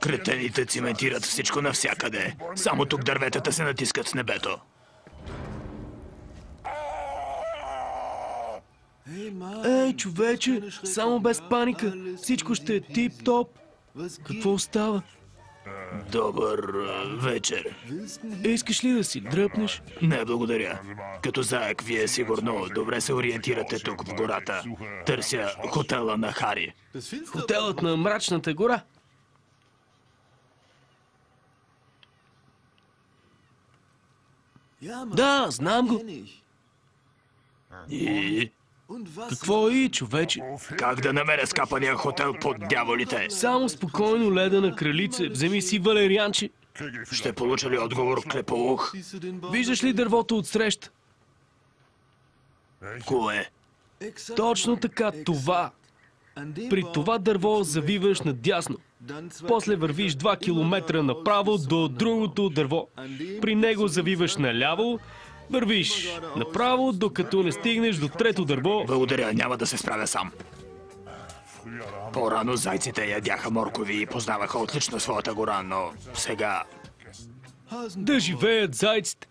Кретените циментират всичко навсякъде. Само тук дърветата се натискат с небето. Ей, човече, само без паника. Всичко ще е тип-топ. Какво става? Добър вечер. Искаш ли да си дръпнеш? Не, благодаря. Като заек, вие сигурно добре се ориентирате тук в гората. Търся хотела на Хари. Хотелът на Мрачната гора? Да, знам го. И Какво и, човече? как да намеря скапания хотел под дяволите? Само спокойно, ледена кралице. Вземи си валерианче. Ще получа ли отговор, клепоух? Виждаш ли дървото отсреща? Кое? Точно така, това. При това дърво завиваш надясно. После вървиш 2 километра направо до другото дърво. При него завиваш наляво, вървиш направо, докато не стигнеш до трето дърво. Благодаря, няма да се справя сам. По-рано зайците ядяха моркови и познаваха отлично своята гора, но сега... Да живеят зайците.